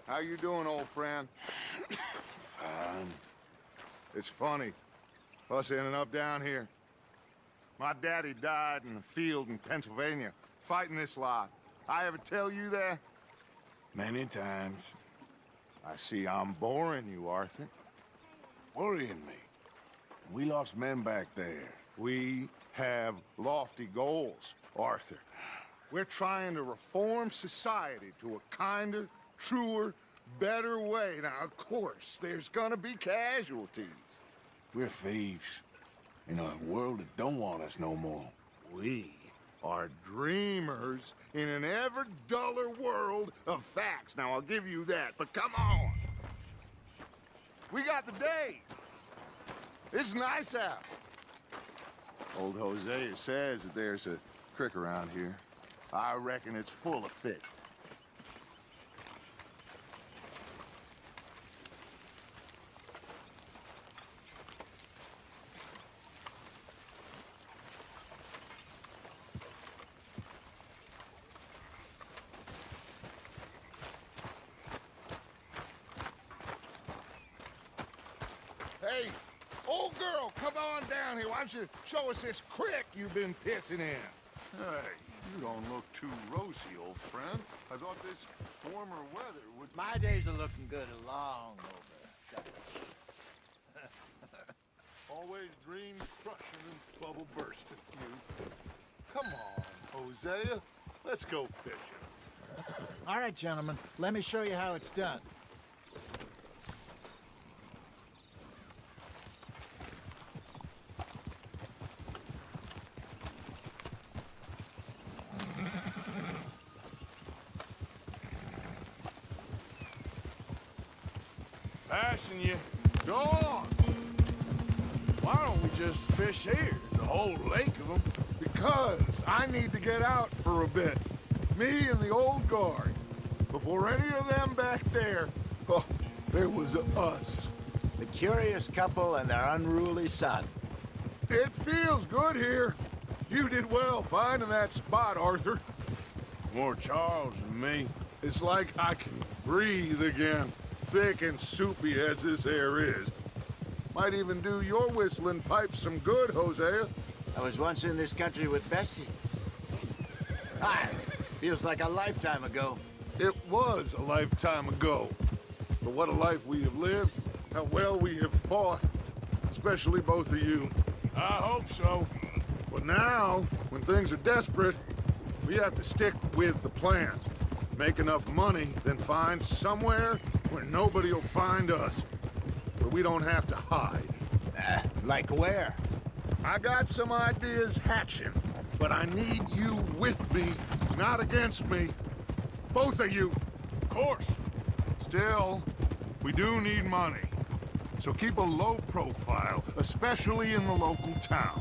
How you doing, old friend? Fine. It's funny, us ending up down here. My daddy died in the field in Pennsylvania, fighting this lot. I ever tell you that? Many times. I see I'm boring you, Arthur. Worrying me. We lost men back there. We have lofty goals, Arthur. We're trying to reform society to a kinder, truer, better way. Now, of course, there's gonna be casualties. We're thieves. In a world that don't want us no more. We are dreamers in an ever duller world of facts. Now, I'll give you that, but come on. We got the day. It's nice out. Old Hosea says that there's a creek around here. I reckon it's full of fish. Hey, old girl, come on down here. Why don't you show us this creek you've been pissing in? Hey, you don't look too rosy, old friend. I thought this warmer weather would... My days are looking good along over, Dutch. Always dreams crushing and bubble bursting, you. Come on, Hosea. Let's go fishing. All right, gentlemen, let me show you how it's done. Passing you. Go on, Why don't we just fish here? There's a whole lake of them. because I need to get out for a bit. Me and the old guard. Before any of them back there, oh, there was us. The curious couple and their unruly son. It feels good here. You did well finding that spot, Arthur. More Charles than me. It's like I can breathe again, thick and soupy as this air is. Might even do your whistling pipes some good, Hosea. I was once in this country with Bessie. Hi, feels like a lifetime ago. It was a lifetime ago. But what a life we have lived, how well we have fought, especially both of you. I hope so. But now, when things are desperate, we have to stick with the plan. Make enough money, then find somewhere where nobody will find us. Where we don't have to hide. Like where? I got some ideas hatching, but I need you with me, not against me. Both of you. Of course. Still, we do need money. So keep a low profile, especially in the local town.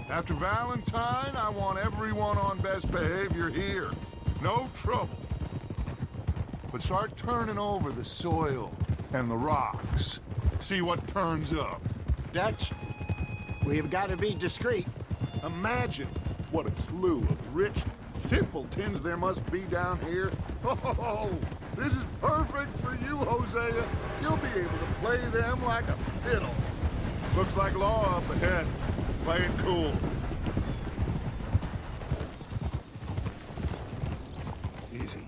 After Valentine, I want everyone on best behavior here. No trouble. But start turning over the soil and the rocks. See what turns up. Dutch, we've got to be discreet. Imagine what a slew of rich simpletons there must be down here. Oh, this is perfect for you, Hosea. You'll be able to play them like a fiddle. Looks like law up ahead. Play it cool. Easy.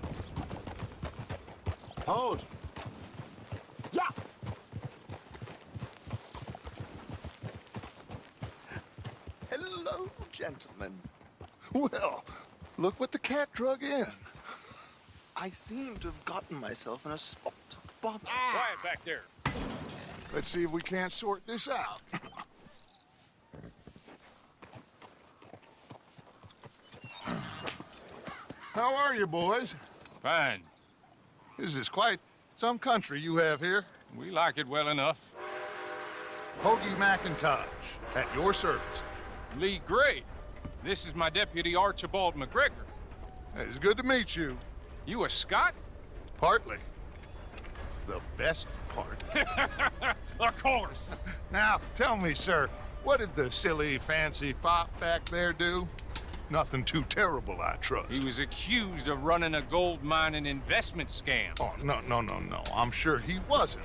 Hold. Yeah. Hello, gentlemen. Well, look what the cat drug in. I seem to have gotten myself in a spot of bother. Quiet back there. Let's see if we can't sort this out. How are you, boys? Fine. This is quite some country you have here. We like it well enough. Hoagie McIntosh, at your service. Lee Gray. This is my deputy Archibald McGregor. It's good to meet you. You a Scot? Partly. The best part. Of course. Now, tell me, sir, what did the silly, fancy fop back there do? Nothing too terrible, I trust. He was accused of running a gold mining investment scam. Oh, no. I'm sure he wasn't.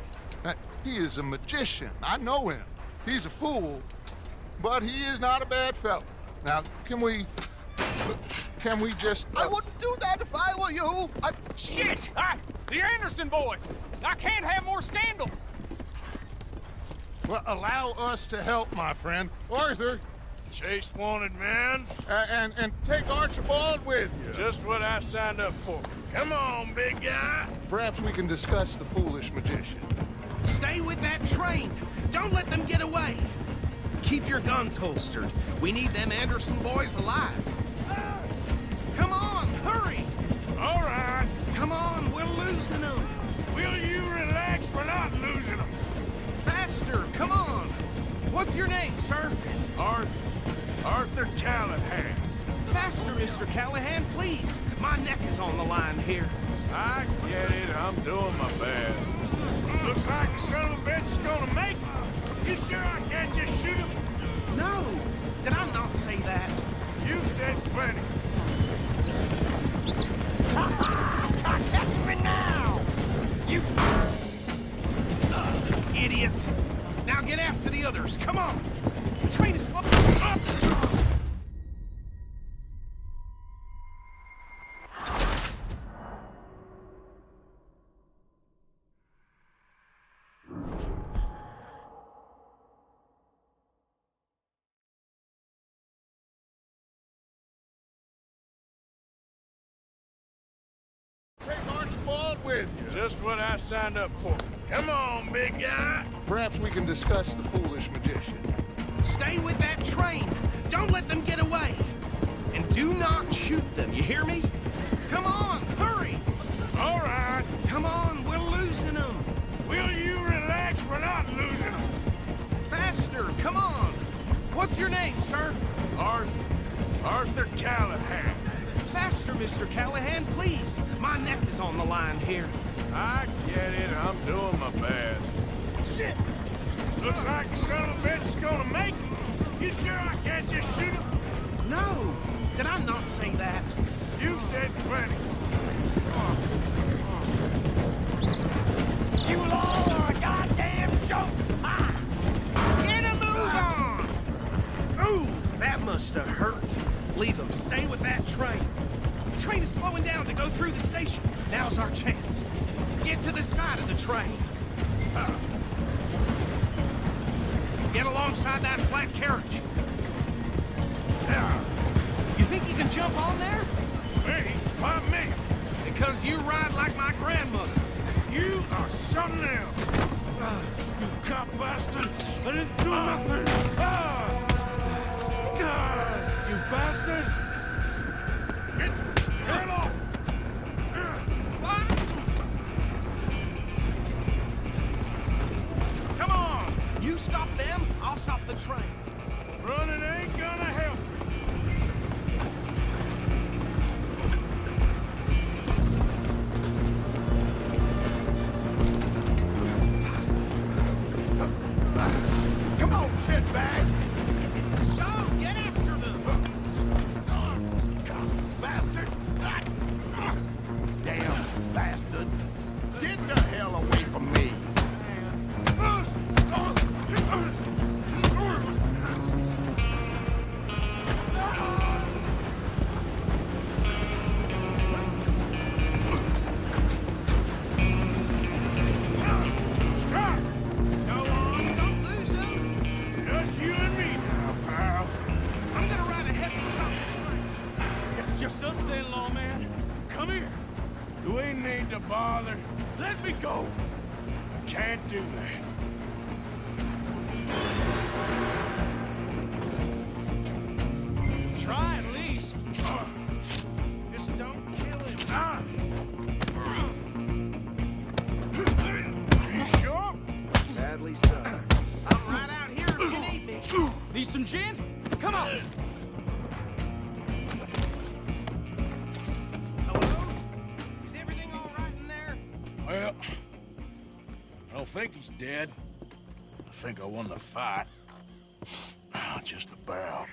He is a magician. I know him. He's a fool, but he is not a bad fellow. Now, can we just... I wouldn't do that if I were you. Shit! The Anderson boys! I can't have more scandal! Well, allow us to help, my friend. Arthur, Chase wanted man. and take Archibald with you. Just what I signed up for. Come on, big guy. Perhaps we can discuss the foolish magician. Stay with that train. Don't let them get away. Keep your guns holstered. We need them Anderson boys alive. Come on, hurry! All right. Come on, we're losing them. Will you relax? We're not losing them. Faster, come on. What's your name, sir? Arthur Callahan. Faster, Mr. Callahan, please. My neck is on the line here. I get it. I'm doing my best. Looks like the son of a bitch is gonna make me. You sure I can't just shoot him? No, did I not say that? You've said plenty. Catch me now! You... idiot! Now get after the others, come on! The train is slow... Take Archibald with you. Just what I signed up for. Come on, big guy. Perhaps we can discuss the foolish magician. Stay with that train! Don't let them get away! And do not shoot them, you hear me? Come on, hurry! All right. Come on, we're losing them! Will you relax? We're not losing them. Faster, come on! What's your name, sir? Arthur Callahan. Faster, Mr. Callahan, please! My neck is on the line here. I get it. I'm doing my best. Shit! Looks like the son of a bitch is gonna make me. You sure I can't just shoot him? No! Did I not say that? You've said plenty. You all are a goddamn joke! Get a move on! Ooh, that must have hurt. Leave them. Stay with that train. The train is slowing down to go through the station. Now's our chance. Get to the side of the train. Get alongside that flat carriage. You think you can jump on there? Me? Why me? Because you ride like my grandmother. You are something else. You cop bastard! I didn't do nothing! You bastard! Get off! Come on! You stop them, I'll stop the train. Running ain't gonna help. Come on, shitbag! Go, get after them! Bastard! Damn bastard! Get the hell away from me! Stop! Go on, don't lose them! Just you and me now, pal. I'm gonna ride ahead and stop the train. It's just us then, lawman. Come here. Do we need to bother? Let me go. I can't do that. Try at least. Just don't kill him. You sure? Sadly so. I'm right out here if you need me. Need some gin? Come on. Hello? Is everything all right in there? Well, I don't think he's dead. I think I won the fight. Just about.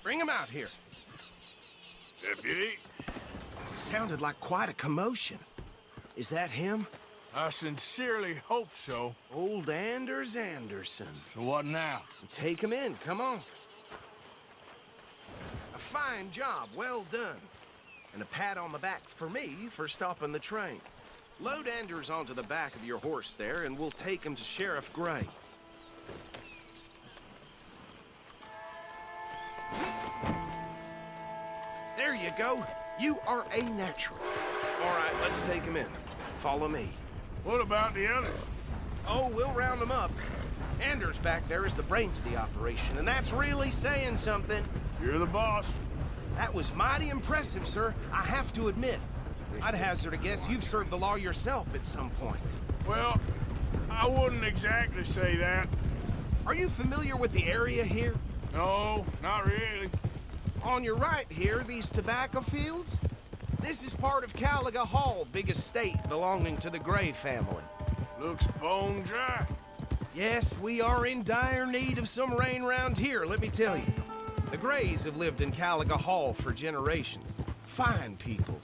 Bring him out here. Deputy, Sounded like quite a commotion. Is that him? I sincerely hope so. Old Anders Anderson. So what now? Take him in, come on. A fine job, well done. And a pat on the back for me for stopping the train. Load Anders onto the back of your horse there, and we'll take him to Sheriff Gray. There you go. You are a natural. All right, let's take him in. Follow me. What about the others? Oh, we'll round them up. Anders back there is the brains of the operation, and that's really saying something. You're the boss. That was mighty impressive, sir. I have to admit. I'd hazard a guess you've served the law yourself at some point. Well, I wouldn't exactly say that. Are you familiar with the area here? No, not really. On your right here, these tobacco fields? This is part of Caliga Hall, big estate belonging to the Gray family. Looks bone dry. Yes, we are in dire need of some rain round here, let me tell you. The Grays have lived in Caliga Hall for generations. Fine people.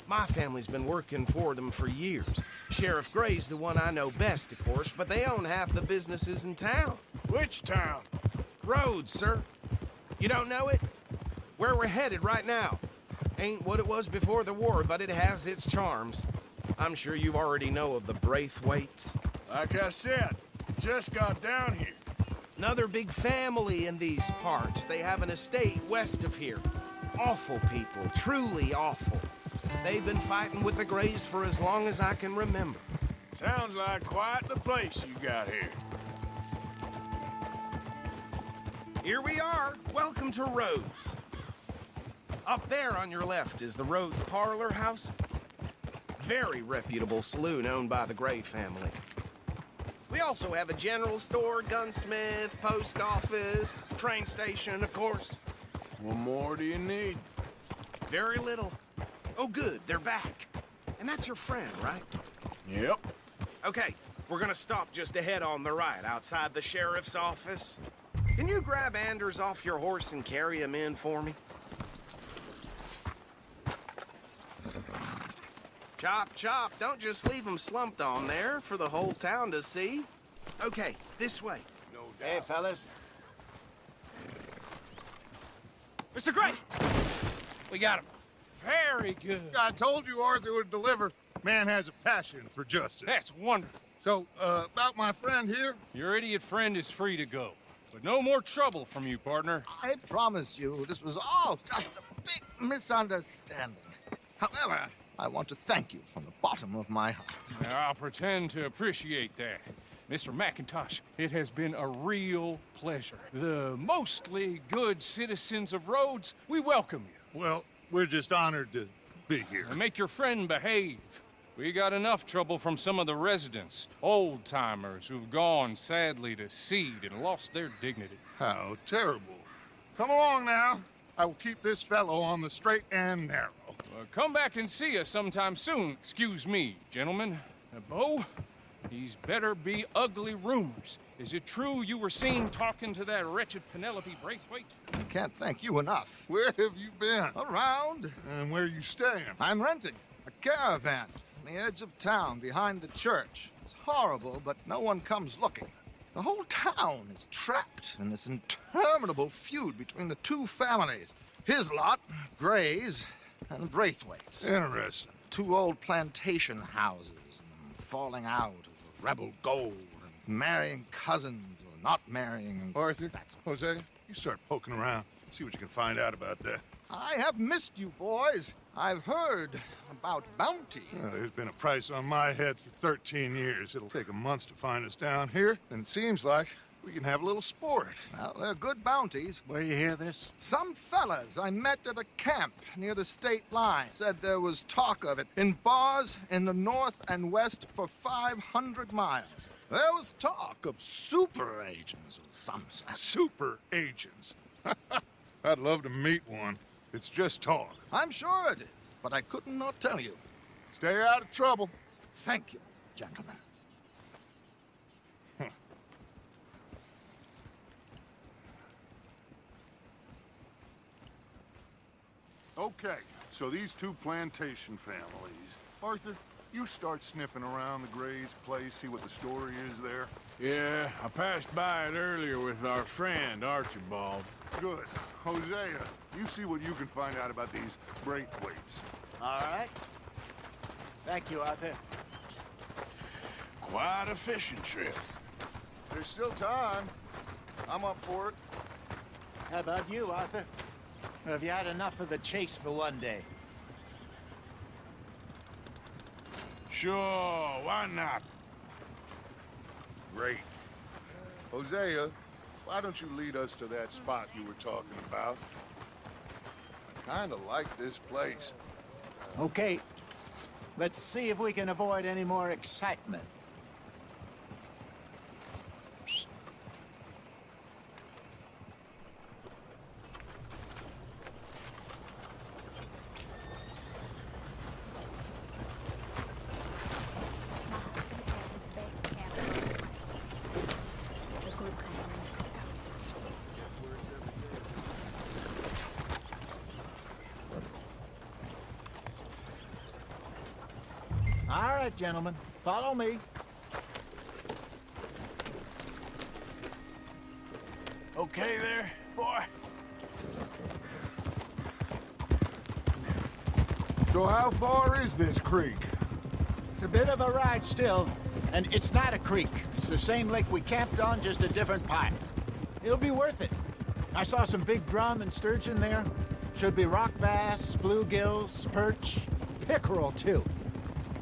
My family's been working for them for years. Sheriff Gray's the one I know best, of course, but they own half the businesses in town. Which town? Rhodes, sir. You don't know it? Where we're headed right now. Ain't what it was before the war, but it has its charms. I'm sure you already know of the Braithwaites. Like I said, just got down here. Another big family in these parts. They have an estate west of here. Awful people, truly awful. They've been fighting with the Grays for as long as I can remember. Sounds like quite the place you got here. Here we are. Welcome to Rhodes. Up there on your left is the Rhodes Parlor House. Very reputable saloon owned by the Gray family. We also have a general store, gunsmith, post office, train station, of course. What more do you need? Very little. Oh, good, they're back. And that's your friend, right? Yep. Okay, we're gonna stop just ahead on the right, outside the sheriff's office. Can you grab Anders off your horse and carry him in for me? Chop, chop, don't just leave him slumped on there for the whole town to see. Okay, this way. Hey, fellas. Mr. Gray! We got him. Very good. I told you Arthur would deliver. Man has a passion for justice. That's wonderful. So, about my friend here? Your idiot friend is free to go. But no more trouble from you, partner. I promise you, this was all just a big misunderstanding. However, I want to thank you from the bottom of my heart. I'll pretend to appreciate that. Mr. McIntosh, it has been a real pleasure. The mostly good citizens of Rhodes, we welcome you. Well, we're just honored to be here. And make your friend behave. We got enough trouble from some of the residents, old-timers who've gone, sadly, to seed and lost their dignity. How terrible. Come along now. I will keep this fellow on the straight and narrow. Come back and see us sometime soon. Excuse me, gentlemen. Bo, these better be ugly rumors. Is it true you were seen talking to that wretched Penelope Braithwaite? I can't thank you enough. Where have you been? Around, And where you staying? I'm renting a caravan on the edge of town behind the church. It's horrible, but no one comes looking. The whole town is trapped in this interminable feud between the two families. His lot, Gray's, and Braithwaite's. Interesting. Two old plantation houses, and falling out over rebel gold, and marrying cousins or not marrying. And Arthur, that's Hosea, you start poking around. See what you can find out about that. I have missed you, boys. I've heard about bounty. There's been a price on my head for 13 years. It'll take a month to find us down here, and it seems like we can have a little sport. Well, they're good bounties. Where you hear this? Some fellas I met at a camp near the state line said there was talk of it in bars in the north and west for 500 miles. There was talk of super agents of some sort. Super agents. I'd love to meet one. It's just talk. I'm sure it is, but I couldn't not tell you. Stay out of trouble. Thank you, gentlemen. Okay, so these two plantation families. Arthur, you start sniffing around the Gray's place, see what the story is there. Yeah, I passed by it earlier with our friend, Archibald. Good. Hosea, you see what you can find out about these Braithwaites. All right. Thank you, Arthur. Quite a fishing trip. There's still time. I'm up for it. How about you, Arthur? Or have you had enough of the chase for one day? Sure, why not? Great. Hosea, why don't you lead us to that spot you were talking about? I kinda like this place. Okay. Let's see if we can avoid any more excitement. All right, gentlemen, follow me. Okay there, boy? So how far is this creek? It's a bit of a ride still, and it's not a creek. It's the same lake we camped on, just a different part. It'll be worth it. I saw some big drum and sturgeon there. Should be rock bass, bluegills, perch, pickerel, too.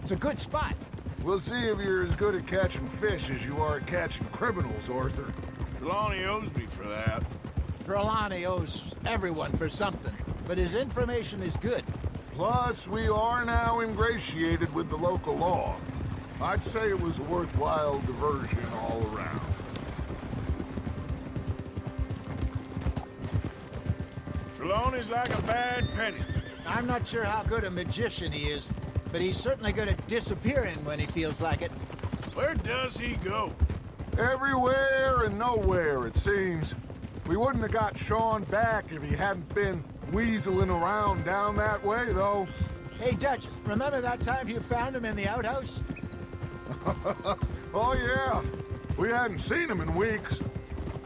It's a good spot. We'll see if you're as good at catching fish as you are at catching criminals, Arthur. Trelawney owes me for that. Trelawney owes everyone for something, but his information is good. Plus, we are now ingratiated with the local law. I'd say it was a worthwhile diversion all around. Trelawney's like a bad penny. I'm not sure how good a magician he is, but he's certainly good at disappearing when he feels like it. Where does he go? Everywhere and nowhere, it seems. We wouldn't have got Sean back if he hadn't been weaseling around down that way, though. Hey, Dutch, remember that time you found him in the outhouse? Oh, yeah. We hadn't seen him in weeks.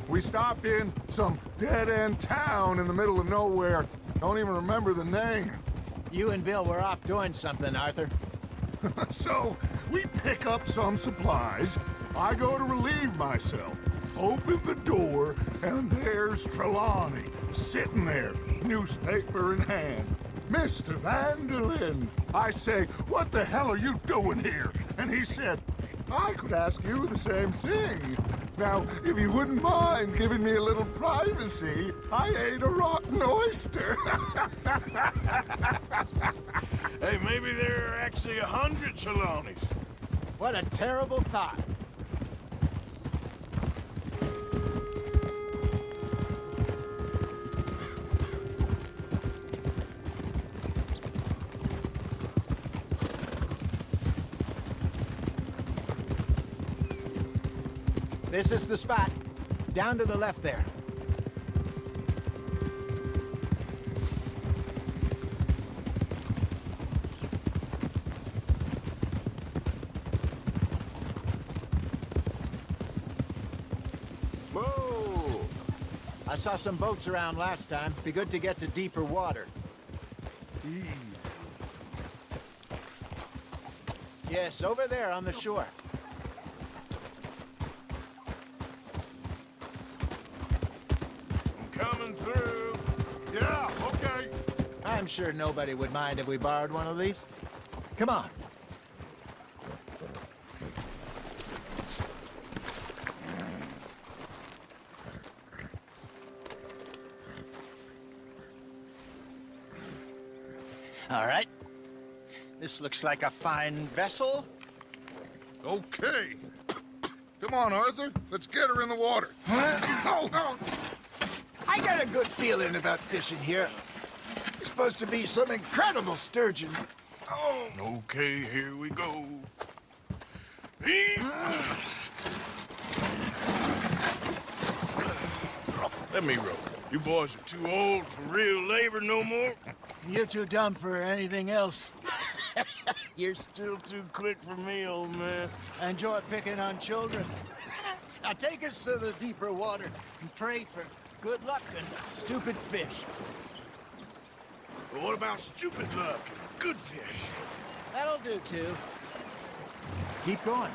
We stopped in some dead-end town in the middle of nowhere. Don't even remember the name. You and Bill were off doing something, Arthur. So, we pick up some supplies. I go to relieve myself. Open the door, and there's Trelawney, sitting there, newspaper in hand. Mr. Vanderlyn. I say, what the hell are you doing here? And he said, I could ask you the same thing. Now, if you wouldn't mind giving me a little privacy, I ate a rotten oyster. Hey, maybe there are actually 100 Trelawneys. What a terrible thought. This is the spot. Down to the left there. Whoa! I saw some boats around last time. Be good to get to deeper water. Yes, over there on the shore. I'm coming through. Yeah, okay. I'm sure nobody would mind if we borrowed one of these. Come on. All right. This looks like a fine vessel. Okay. Come on, Arthur. Let's get her in the water. I got a good feeling about fishing here. It's supposed to be some incredible sturgeon. Oh, Okay, here we go. Let me row. You boys are too old for real labor no more. You're too dumb for anything else. You're still too quick for me, old man. I enjoy picking on children. Now take us to the deeper water and pray for good luck and stupid fish. But what about stupid luck and good fish? That'll do, too. Keep going.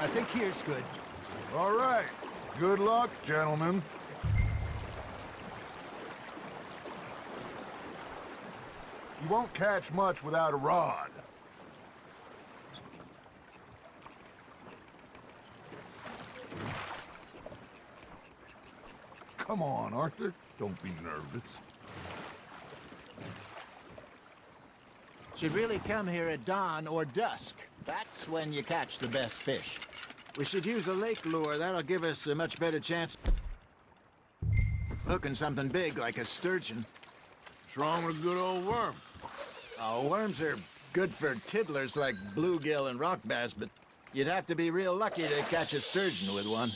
I think here's good. All right. Good luck, gentlemen. You won't catch much without a rod. Come on, Arthur. Don't be nervous. Should really come here at dawn or dusk. That's when you catch the best fish. We should use a lake lure. That'll give us a much better chance hooking something big like a sturgeon. What's wrong with a good old worm? Oh, worms are good for tiddlers like bluegill and rock bass, but you'd have to be real lucky to catch a sturgeon with one.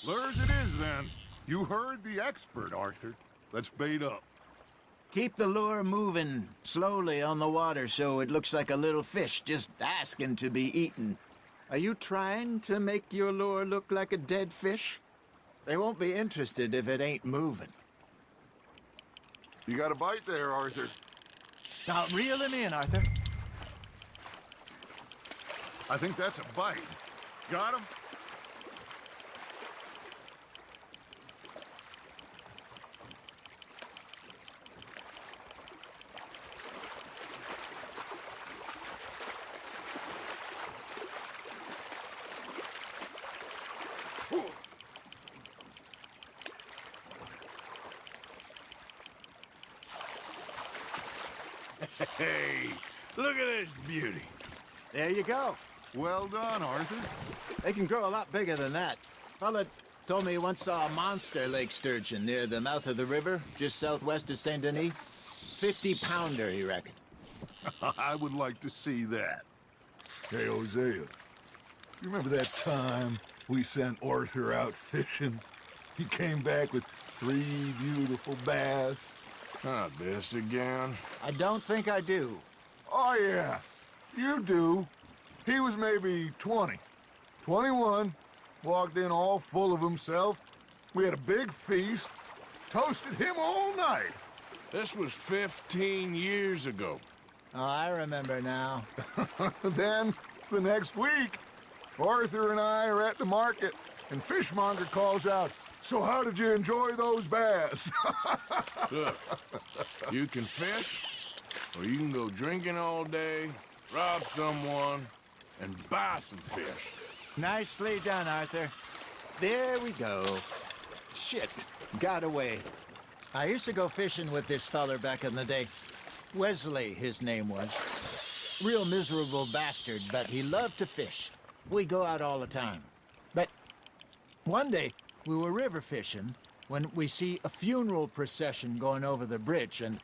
Lures it is, then. You heard the expert, Arthur. Let's bait up. Keep the lure moving slowly on the water so it looks like a little fish just asking to be eaten. Are you trying to make your lure look like a dead fish? They won't be interested if it ain't moving. You got a bite there, Arthur. Now reel him in, Arthur. I think that's a bite. Got him? Hey, look at this beauty. There you go. Well done, Arthur. They can grow a lot bigger than that. Fella told me he once saw a monster lake sturgeon near the mouth of the river, just southwest of Saint Denis. 50-pounder, he reckoned. I would like to see that. Hey, Hosea, you remember that time we sent Arthur out fishing? He came back with 3 beautiful bass. Not this again. I don't think I do. Oh, yeah, you do. He was maybe 20, 21, walked in all full of himself. We had a big feast, toasted him all night. This was 15 years ago. Oh, I remember now. Then, the next week, Arthur and I are at the market, and Fishmonger calls out, "So how did you enjoy those bass?" Look, you can fish, or you can go drinking all day, rob someone, and buy some fish. Nicely done, Arthur. There we go. Shit, got away. I used to go fishing with this feller back in the day. Wesley, his name was. Real miserable bastard, but he loved to fish. We'd go out all the time. But one day, we were river fishing when we see a funeral procession going over the bridge, and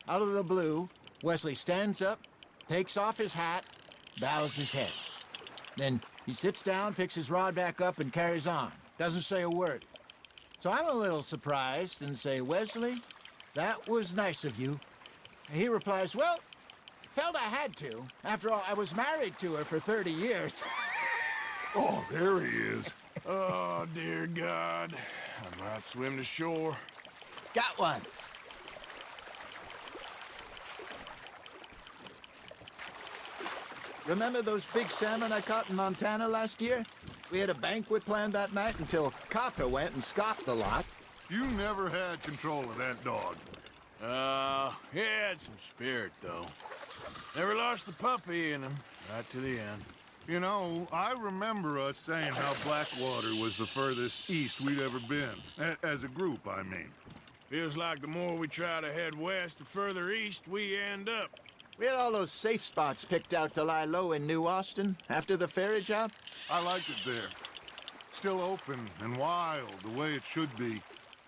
out of the blue, Wesley stands up, takes off his hat, bows his head. Then he sits down, picks his rod back up, and carries on. Doesn't say a word. So I'm a little surprised and say, "Wesley, that was nice of you." And he replies, "Well, Felt I had to. After all, I was married to her for 30 years. Oh, there he is. Oh, dear God. I might swim to shore. Got one. Remember those big salmon I caught in Montana last year? We had a banquet planned that night until Copper went and scoffed the lot. You never had control of that dog. He had some spirit, though. Never lost the puppy in him, right to the end. You know, I remember us saying how Blackwater was the furthest east we'd ever been. As a group, I mean. Feels like the more we try to head west, the further east we end up. We had all those safe spots picked out to lie low in New Austin after the ferry job. I liked it there. Still open and wild, the way it should be.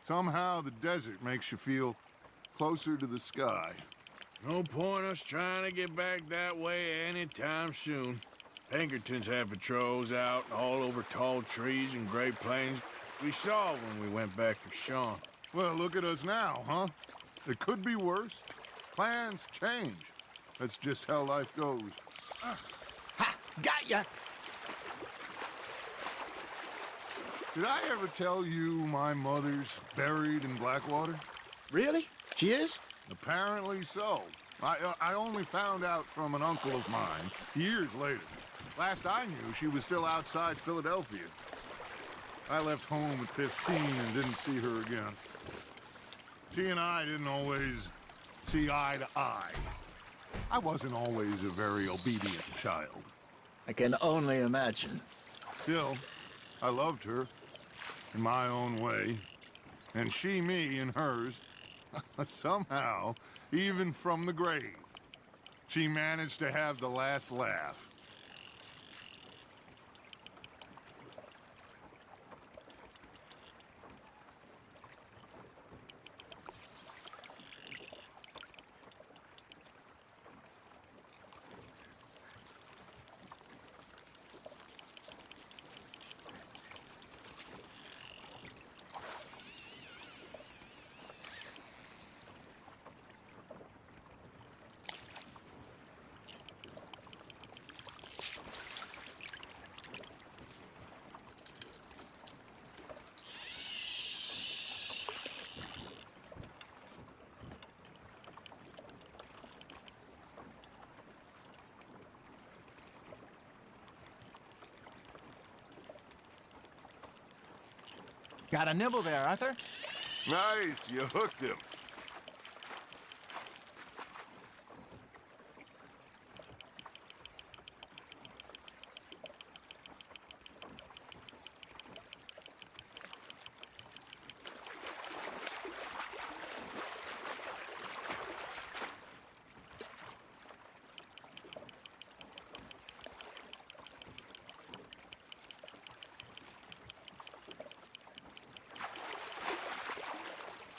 Somehow the desert makes you feel closer to the sky. No point us trying to get back that way anytime soon. Pinkertons have patrols out all over tall trees and Great Plains. We saw when we went back for Sean. Well, look at us now, huh? It could be worse. Plans change. That's just how life goes. Ha! Got ya! Did I ever tell you my mother's buried in Blackwater? Really? She is? Apparently so. I only found out from an uncle of mine years later. Last I knew, she was still outside Philadelphia. I left home at 15 and didn't see her again. She and I didn't always see eye to eye. I wasn't always a very obedient child. I can only imagine. Still, I loved her in my own way, and she me in hers. Somehow, even from the grave, she managed to have the last laugh. Got a nibble there, Arthur? Nice, you hooked him.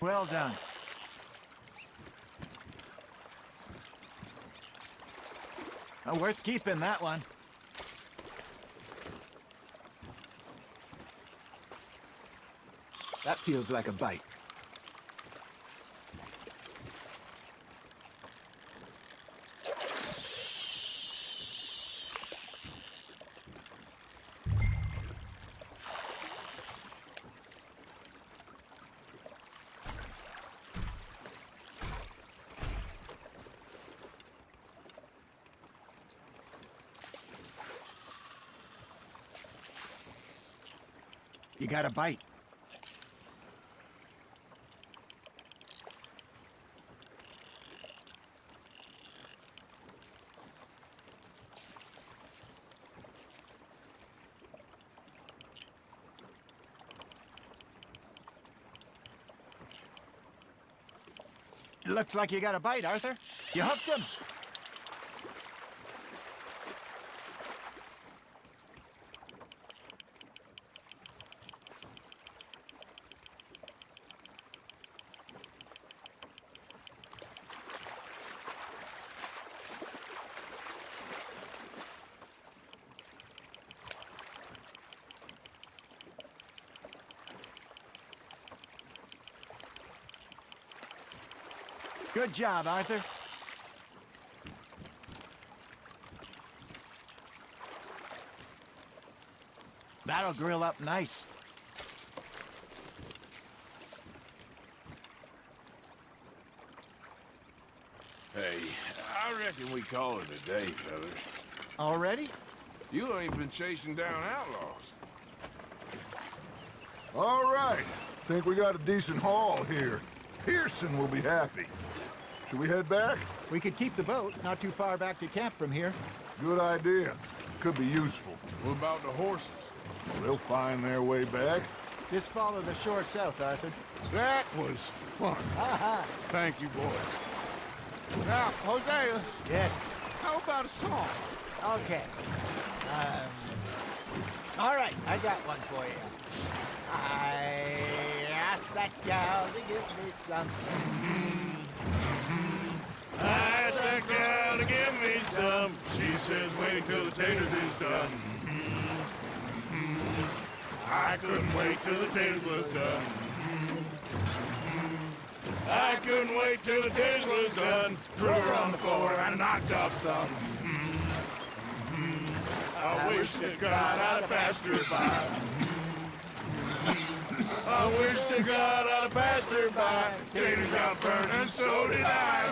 Well done. Worth keeping, that one. That feels like a bite. You got a bite. It looks like you got a bite, Arthur. You hooked him. Good job, Arthur. That'll grill up nice. Hey, I reckon we call it a day, fellas. Already? You ain't been chasing down outlaws. All right. Think we got a decent haul here. Pearson will be happy. Should we head back? We could keep the boat not too far back to camp from here. Good idea. Could be useful. What about the horses? They'll find their way back. Just follow the shore south, Arthur. That was fun. Thank you, boys. Now, Hosea, Yes. how about a song? Okay. All right, I got one for you. I asked that gal to give me some. I asked that gal to give me some. She says, wait till the taters is done. I couldn't wait till the taters was done. I couldn't wait till the taters was done. Threw her on the floor and knocked off some. I wish to God I'd have passed her by. I wish to God I'd have passed her by. Taters got burned and so did I.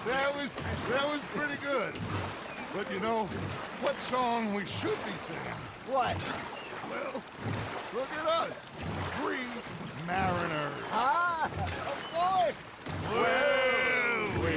That was pretty good. But you know, what song we should be singing? What? Well, look at us. 3 mariners. Ah, of course. Well, we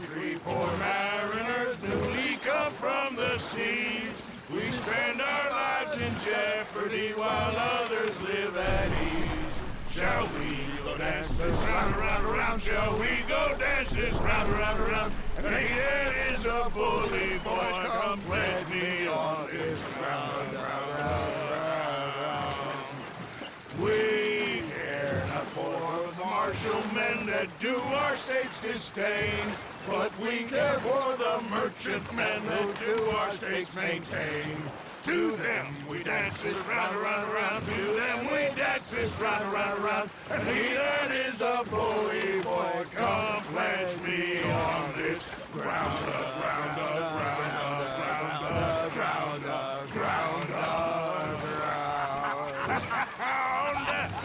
3 poor mariners newly come from the seas. We spend our lives in jeopardy while others live at ease. Shall we go dance this round, around, around? Shall we go dance this round, around, around? And he that is a bully boy, come pledge me on this round, round, round, round. We care not for the martial men that do our states disdain, but we care for the merchant men that do our states maintain. To them we dance this round, around, around. To them we dance this round, around, around. And he that is a bully boy, come pledge me on this ground, ground, ground, ground, ground, ground, ground.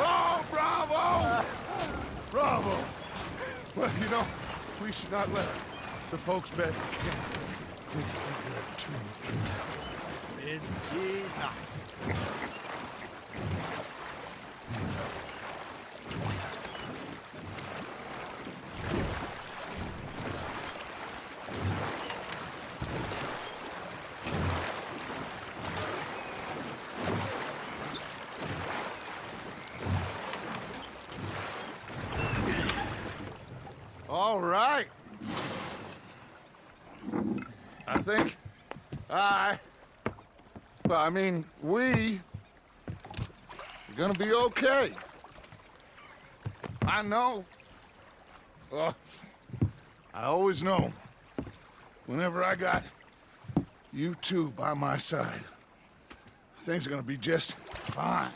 Oh, bravo! Bravo! Well, you know, we should not let the folks back in camp think we have too much. Indeed not. All right. I think we are gonna be okay. I know. I always know. Whenever I got you two by my side, things are gonna be just fine.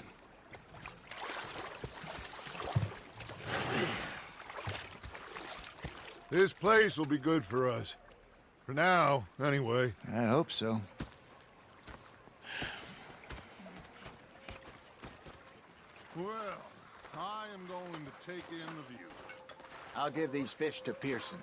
This place will be good for us. For now, anyway. I hope so. Well, I am going to take in the view. I'll give these fish to Pearson.